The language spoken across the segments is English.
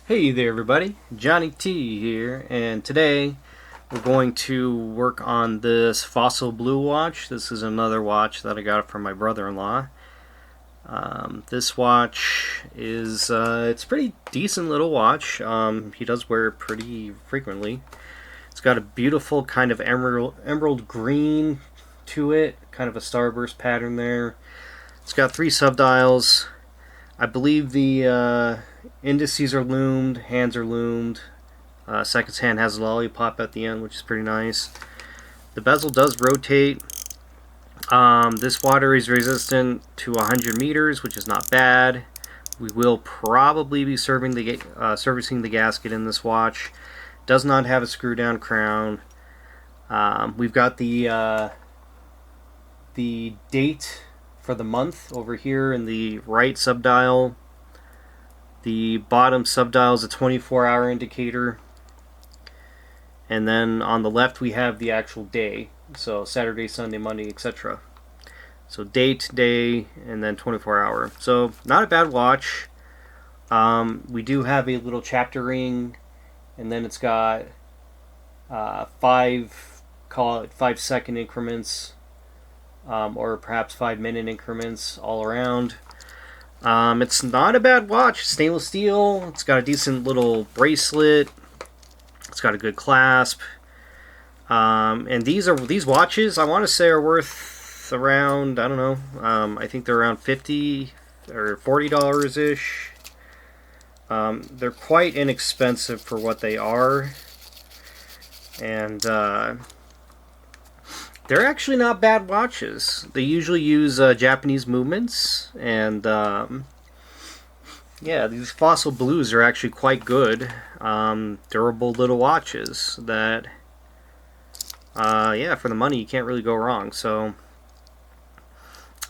Hey there everybody, Johnny T here, and today we're going to work on this Fossil Blue watch. This is another watch that I got from my brother-in-law. This watch is, it's a pretty decent little watch. He does wear it pretty frequently. It's got a beautiful kind of emerald green to it, kind of a starburst pattern there. It's got 3 subdials. I believe the indices are loomed, hands are loomed. Seconds hand has a lollipop at the end, which is pretty nice. The bezel does rotate. This water is resistant to 100 meters, which is not bad. We will probably be servicing the gasket in this watch. Does not have a screw down crown. We've got the date for the month over here in the right subdial. The bottom subdial is a 24-hour indicator, and then on the left we have the actual day, so Saturday, Sunday, Monday, etc. So date, day, and then 24-hour. So not a bad watch. We do have a little chapter ring, and then it's got 5-second increments, or perhaps 5-minute increments all around. It's not a bad watch. Stainless steel. It's got a decent little bracelet. It's got a good clasp. And these watches, I want to say, are worth around, I don't know, I think they're around $50 or $40 ish. They're quite inexpensive for what they are, and they're actually not bad watches. They usually use Japanese movements, and yeah, these Fossil Blues are actually quite good, durable little watches that, yeah, for the money you can't really go wrong. So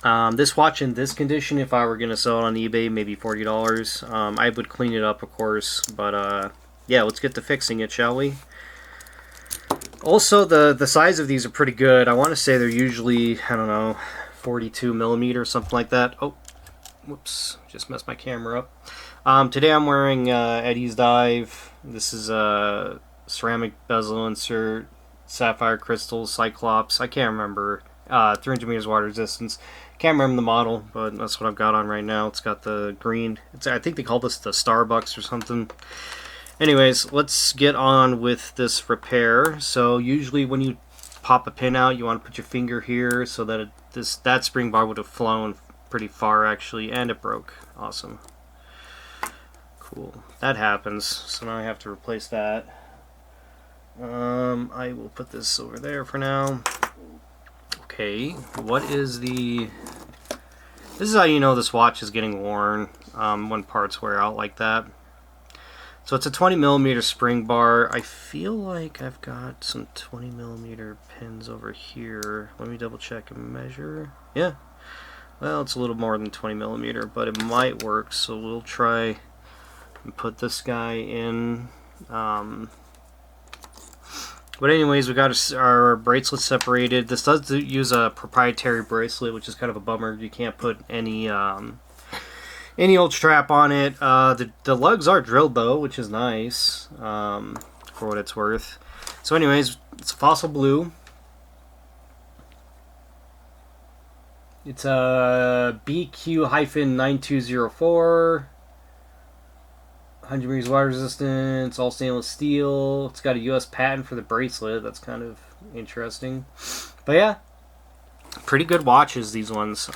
this watch in this condition, if I were going to sell it on eBay, maybe $40. I would clean it up, of course, but yeah, let's get to fixing it, shall we? Also, the size of these are pretty good. I want to say they're usually, I don't know, 42 millimeter, something like that. Oh, whoops, just messed my camera up. Today I'm wearing Eddie's Dive. This is a ceramic bezel insert, sapphire crystal, cyclops. I can't remember. 300 meters water resistance. Can't remember the model, but that's what I've got on right now. It's got the green. I think they call this the Starbucks or something. Anyways, let's get on with this repair. So usually when you pop a pin out, you want to put your finger here so that that spring bar would have flown pretty far actually, and it broke. Awesome. Cool. That happens. So now I have to replace that. I will put this over there for now. Okay, what is the... This is how you know this watch is getting worn, when parts wear out like that. So it's a 20 millimeter spring bar. I feel like I've got some 20 millimeter pins over here. Let me double check and measure. Yeah. Well, it's a little more than 20 millimeter, but it might work. So we'll try and put this guy in. But anyways, we got our bracelet separated. This does use a proprietary bracelet, which is kind of a bummer. You can't put any old strap on it. The lugs are drilled though, which is nice, for what it's worth. So anyways, it's a Fossil Blue. It's a BQ-9204. 100 meters water resistance, all stainless steel. It's got a US patent for the bracelet. That's kind of interesting. But yeah, pretty good watches, these ones.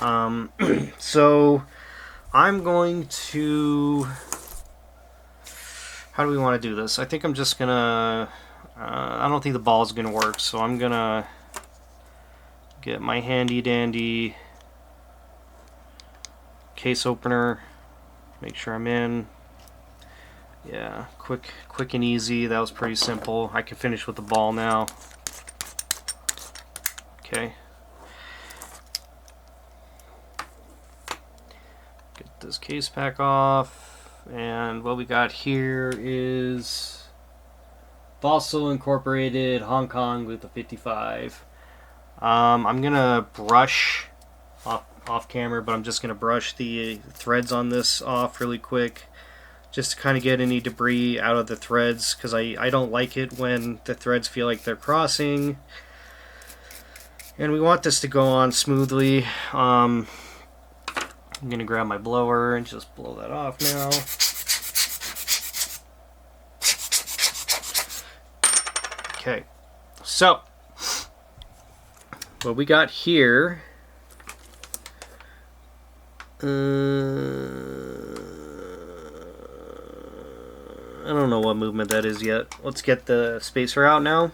So I'm going to... How do we want to do this? I think I'm just gonna... I don't think the ball is gonna work, so I'm gonna get my handy dandy case opener. Make sure I'm in. Yeah, quick and easy. That was pretty simple. I can finish with the ball now. Okay. Get this case pack off. And what we got here is Fossil Incorporated Hong Kong with a 55. I'm gonna brush off camera, but I'm just gonna brush the threads on this off really quick, just to kind of get any debris out of the threads, because I don't like it when the threads feel like they're crossing. And we want this to go on smoothly. I'm going to grab my blower and just blow that off now. Okay, so what we got here, I don't know what movement that is yet. Let's get the spacer out now.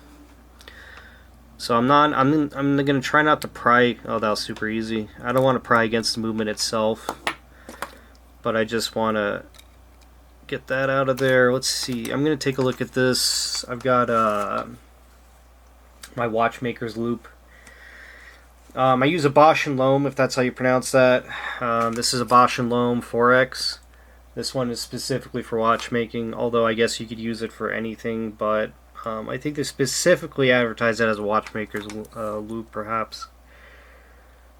So I'm gonna try not to pry. Oh, that was super easy. I don't want to pry against the movement itself, but I just want to get that out of there. Let's see. I'm gonna take a look at this. I've got my watchmaker's loop. I use a Bosch & Lohm, if that's how you pronounce that. This is a Bosch & Lohm 4X. This one is specifically for watchmaking, although I guess you could use it for anything, but I think they specifically advertise it as a watchmaker's loop, perhaps.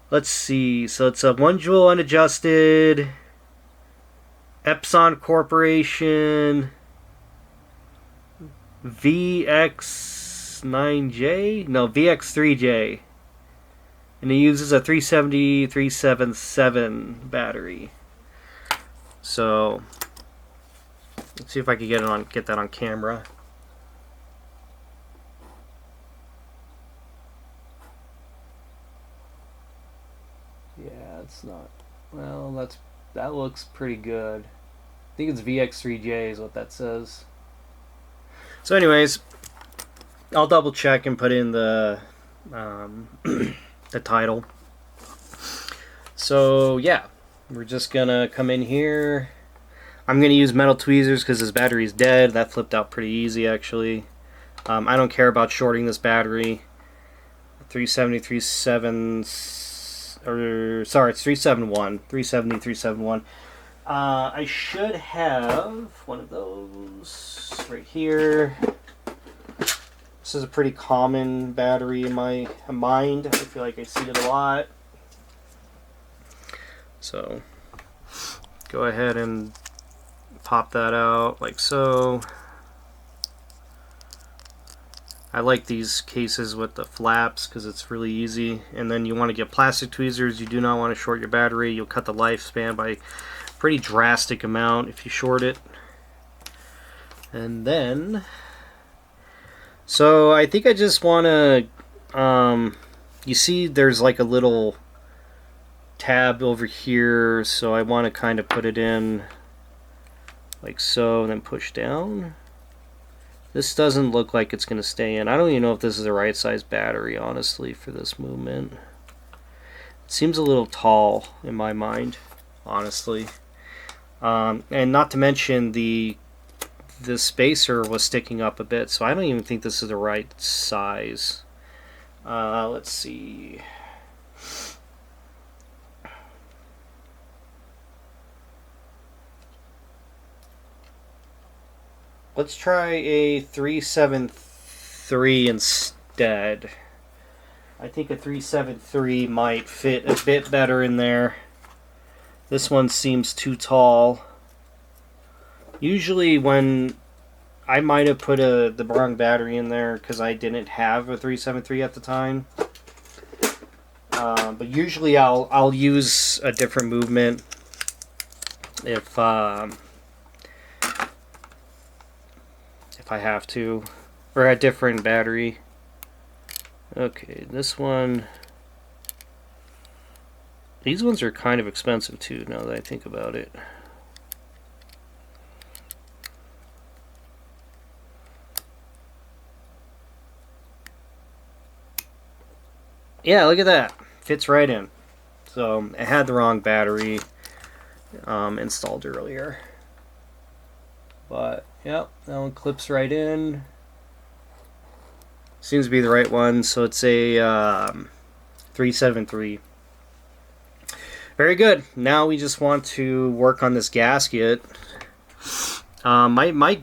Let's see. So it's a 1 joule unadjusted Epson Corporation vx3j? No, vx3j. And it uses a 370-377 battery. So let's see if I can get that on camera. Yeah, it's not. Well, that looks pretty good. I think it's vx3j is what that says. So anyways, I'll double check and put in the the title. So yeah, we're just gonna come in here. I'm gonna use metal tweezers because this battery's dead. That flipped out pretty easy actually. I don't care about shorting this battery. 370, or sorry, it's 371. 370, 371. I should have one of those right here. This is a pretty common battery in my mind. I feel like I see it a lot. So go ahead and pop that out like so. I like these cases with the flaps because it's really easy. And then you want to get plastic tweezers. You do not want to short your battery. You'll cut the lifespan by a pretty drastic amount if you short it. And then, so I think I just want to, you see there's like a little tab over here, so I want to kind of put it in like so and then push down. This doesn't look like it's going to stay in. I don't even know if this is the right size battery, honestly, for this movement. It seems a little tall in my mind, honestly. And not to mention the spacer was sticking up a bit, so I don't even think this is the right size. Let's see. Let's try a 373 instead. I think a 373 might fit a bit better in there. This one seems too tall. Usually when I might have put the wrong battery in there because I didn't have a 373 at the time. But usually I'll use a different movement if I have to, or a different battery. Okay, this one. These ones are kind of expensive too, now that I think about it. Yeah, look at that. Fits right in. So I had the wrong battery installed earlier. But yep, that one clips right in. Seems to be the right one. So it's a 373. Very good. Now we just want to work on this gasket. My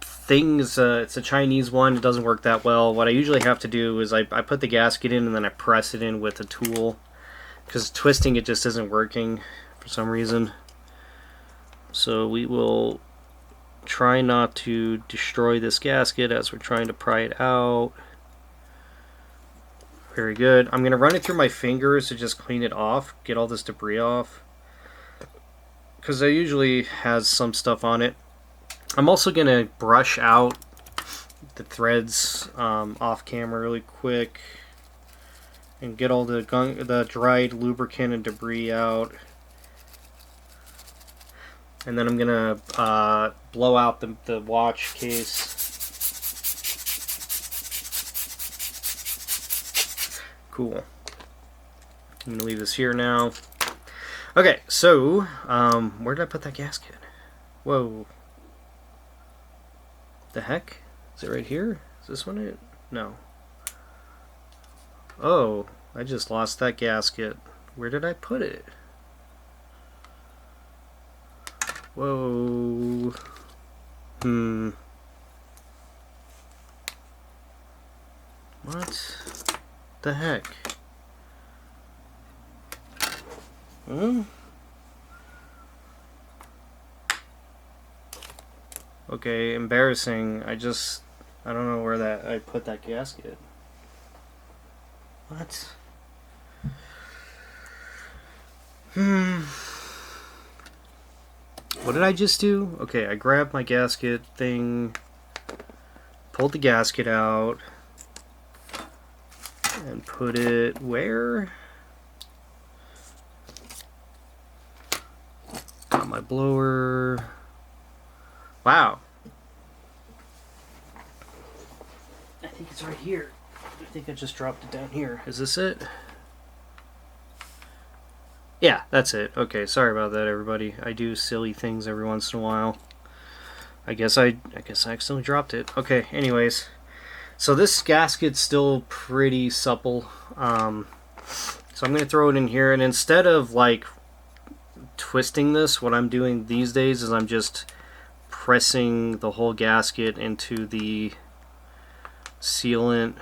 thing is it's a Chinese one. It doesn't work that well. What I usually have to do is I put the gasket in and then I press it in with a tool, because twisting it just isn't working for some reason. So we will try not to destroy this gasket as we're trying to pry it out. Very good. I'm going to run it through my fingers to just clean it off, get all this debris off, because it usually has some stuff on it. I'm also going to brush out the threads off camera really quick and get all the dried lubricant and debris out. And then I'm going to blow out the watch case. Cool. I'm going to leave this here now. Okay, so, where did I put that gasket? Whoa. The heck? Is it right here? Is this one it? No. Oh, I just lost that gasket. Where did I put it? Whoa. What the heck? Okay, embarrassing. I don't know where I put that gasket. What? What did I just do? Okay, I grabbed my gasket thing, pulled the gasket out, and put it where? Got my blower. Wow. I think it's right here. I think I just dropped it down here. Is this it? Yeah, that's it. Okay, sorry about that, everybody. I do silly things every once in a while. I guess I accidentally dropped it. Okay, anyways. So this gasket's still pretty supple. So I'm going to throw it in here, and instead of like twisting this, what I'm doing these days is I'm just pressing the whole gasket into the sealant,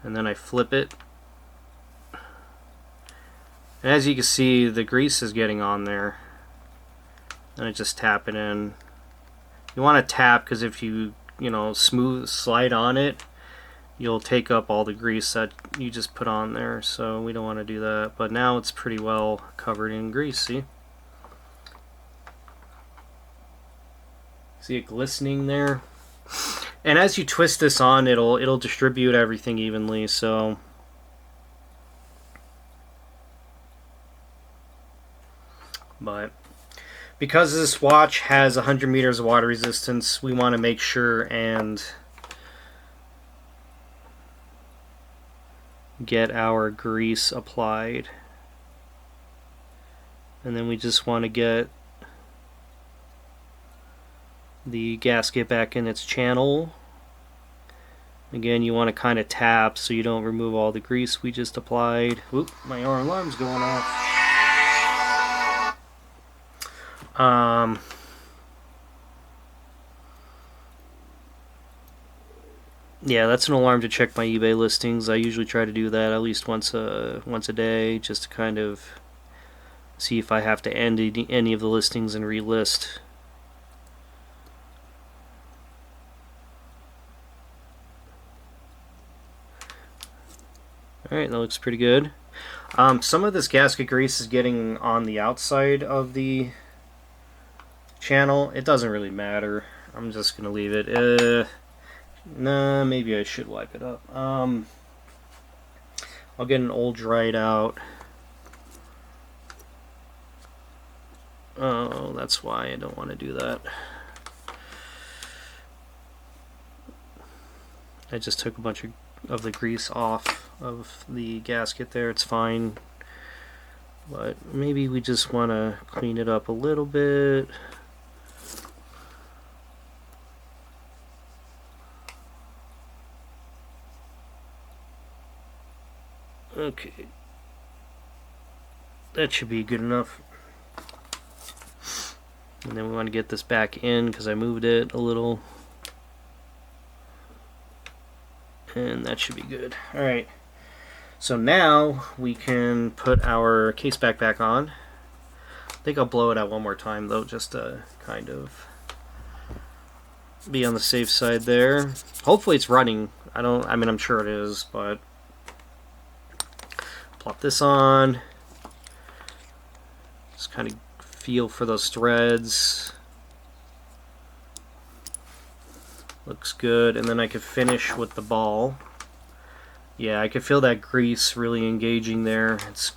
and then I flip it, and as you can see, the grease is getting on there, and I just tap it in. You want to tap because if you slide on it, you'll take up all the grease that you just put on there, so we don't want to do that. But now it's pretty well covered in grease. See it glistening there? And as you twist this on, it'll distribute everything evenly, so but because this watch has 100 meters of water resistance, we want to make sure and get our grease applied. And then we just want to get the gasket back in its channel. Again, you want to kind of tap so you don't remove all the grease we just applied. Oop, my alarm's going off. Yeah, that's an alarm to check my eBay listings. I usually try to do that at least once a day, just to kind of see if I have to end any of the listings and relist. Alright, that looks pretty good. Some of this gasket grease is getting on the outside of the channel. It doesn't really matter. I'm just going to leave it. Nah, maybe I should wipe it up. I'll get an old dried out. Oh, that's why I don't want to do that. I just took a bunch of the grease off of the gasket there. It's fine, but maybe we just want to clean it up a little bit. Okay, that should be good enough. And then we want to get this back in because I moved it a little, and that should be good. Alright, so now we can put our case back on. think I'll blow it out one more time though, just to kind of be on the safe side there. Hopefully it's running. I mean, I'm sure it is, but plop this on. Just kind of feel for those threads. Looks good, and then I could finish with the ball. Yeah, I could feel that grease really engaging there. It's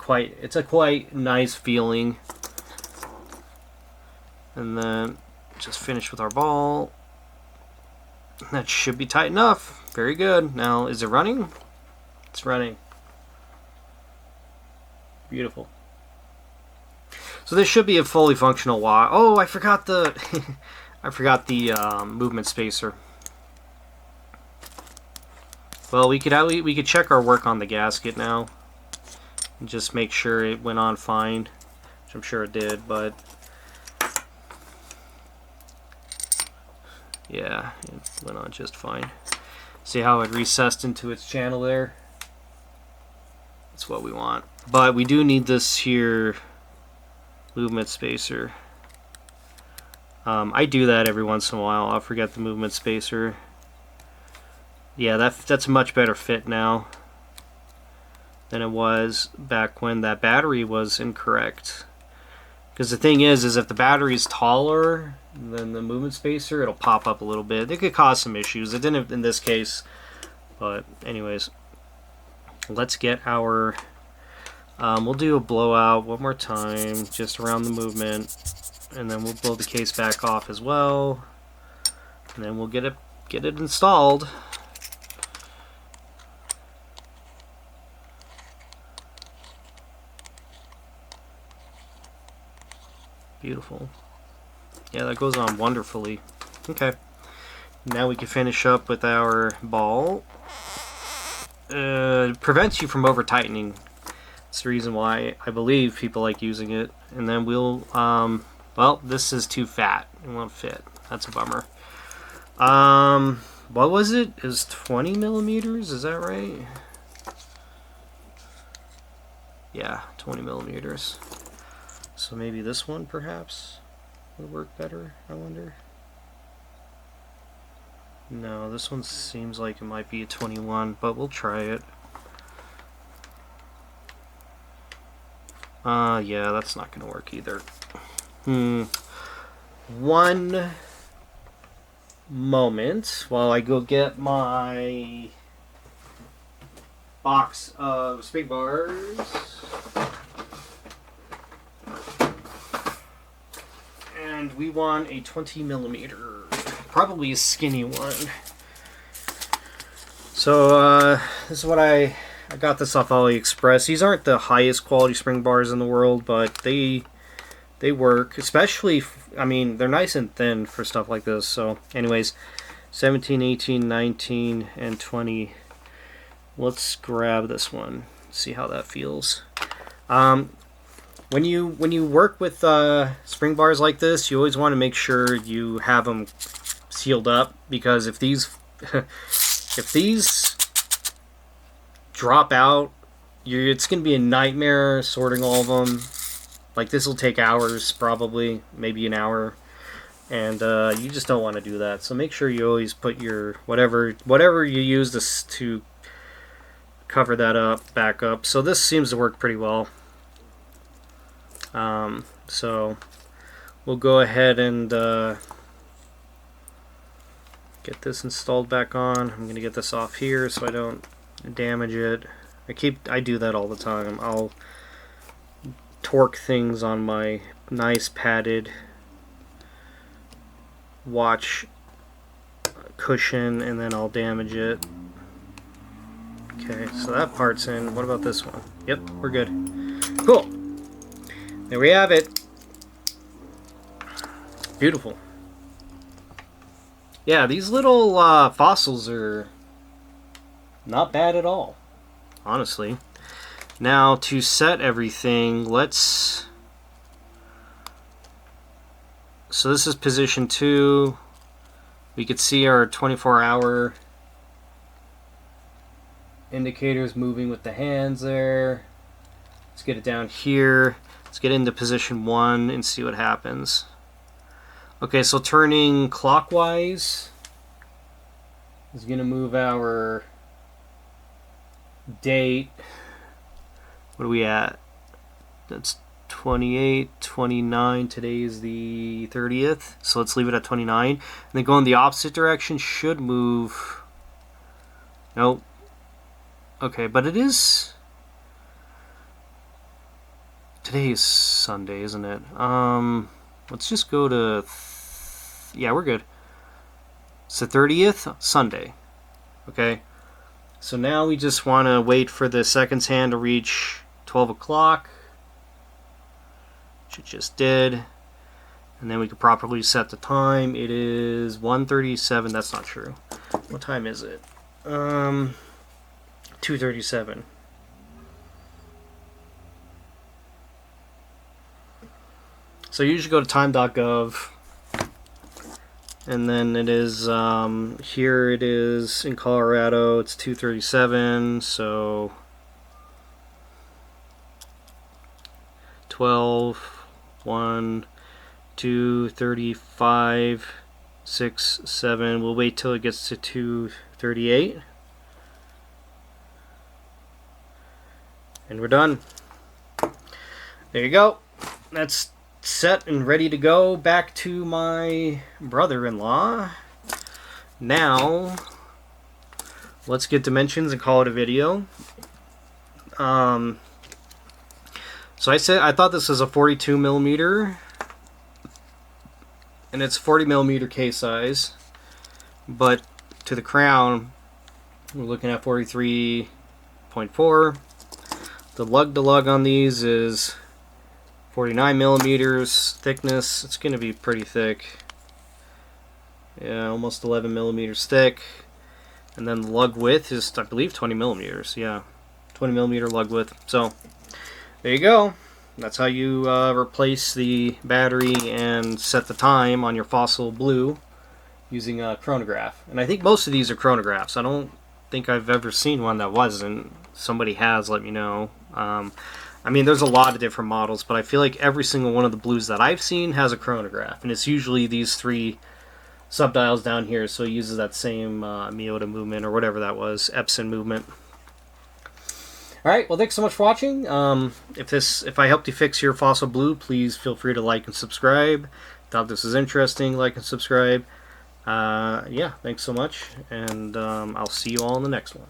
a quite nice feeling. And then just finish with our ball. That should be tight enough. Very good. Now, is it running? It's running. Beautiful. So this should be a fully functional watch. Oh, I forgot the I forgot the movement spacer. Well, we could check our work on the gasket now and just make sure it went on fine, which I'm sure it did, but yeah, it went on just fine. See how it recessed into its channel there? That's what we want. But we do need this here movement spacer. I do that every once in a while. I'll forget the movement spacer. Yeah, that's a much better fit now than it was back when that battery was incorrect. Because the thing is if the battery is taller than the movement spacer, it'll pop up a little bit. It could cause some issues. It didn't in this case, but anyways, let's get our. We'll do a blowout one more time, just around the movement, and then we'll blow the case back off as well, and then we'll get it installed. Beautiful. Yeah, that goes on wonderfully. Okay. Now we can finish up with our ball. It prevents you from over tightening. That's the reason why I believe people like using it. And then we'll, well, this is too fat. It won't fit. That's a bummer. What was it? It was 20 millimeters? Is that right? Yeah, 20 millimeters. So maybe this one perhaps would work better, I wonder. No, this one seems like it might be a 21, but we'll try it. Yeah, that's not gonna work either. One moment while I go get my box of spring bars. And we want a 20 millimeter, probably a skinny one. So this is what I got this off AliExpress. These aren't the highest quality spring bars in the world, but they work. Especially, I mean, they're nice and thin for stuff like this. So, anyways, 17, 18, 19, and 20. Let's grab this one. See how that feels. When you work with spring bars like this, you always want to make sure you have them sealed up, because if these if these drop out, it's going to be a nightmare sorting all of them. Like, this will take hours, probably, maybe an hour, and you just don't want to do that. So make sure you always put your whatever you use this to cover that up, back up. So this seems to work pretty well. So we'll go ahead and get this installed back on. I'm going to get this off here so I don't damage it. I do that all the time. I'll torque things on my nice padded watch cushion and then I'll damage it. Okay, so that part's in. What about this one? Yep, we're good. Cool. There we have it. Beautiful. Yeah, these little fossils are not bad at all, honestly. Now, to set everything, let's... So this is position 2. We could see our 24-hour indicators moving with the hands there. Let's get it down here. Let's get into position 1 and see what happens. Okay, so turning clockwise is going to move our date. What are we at? That's 28, 29. Today is the 30th. So let's leave it at 29. And then go in the opposite direction should move. Nope. Okay, but it is. Today is Sunday, isn't it? Let's just go to. Yeah, we're good. It's the 30th, Sunday. Okay. So now we just want to wait for the seconds hand to reach 12 o'clock. Which it just did. And then we can properly set the time. It is 1:37. That's not true. What time is it? 2:37. So you usually go to time.gov. And then it is, here it is in Colorado, it's 2:37, so 12, 1, 2, 35, 6, 7. We'll wait till it gets to 2:38. And we're done. There you go. That's set and ready to go back to my brother-in-law. Now let's get dimensions and call it a video. So I thought this was a 42 millimeter, and it's 40 millimeter case size, but to the crown we're looking at 43.4. The lug to lug on these is 49 millimeters thickness. It's going to be pretty thick. Yeah, almost 11 millimeters thick. And then the lug width is, I believe, 20 millimeters. Yeah, 20 millimeter lug width. So there you go. That's how you replace the battery and set the time on your Fossil Blue using a chronograph. And I think most of these are chronographs. I don't think I've ever seen one that wasn't. Somebody has, let me know. I mean, there's a lot of different models, but I feel like every single one of the blues that I've seen has a chronograph, and it's usually these 3 subdials down here, so it uses that same Miyota movement, or whatever that was, Epson movement. Alright, well, thanks so much for watching. If I helped you fix your Fossil Blue, please feel free to like and subscribe. Thought this was interesting, like and subscribe. Yeah, thanks so much, and I'll see you all in the next one.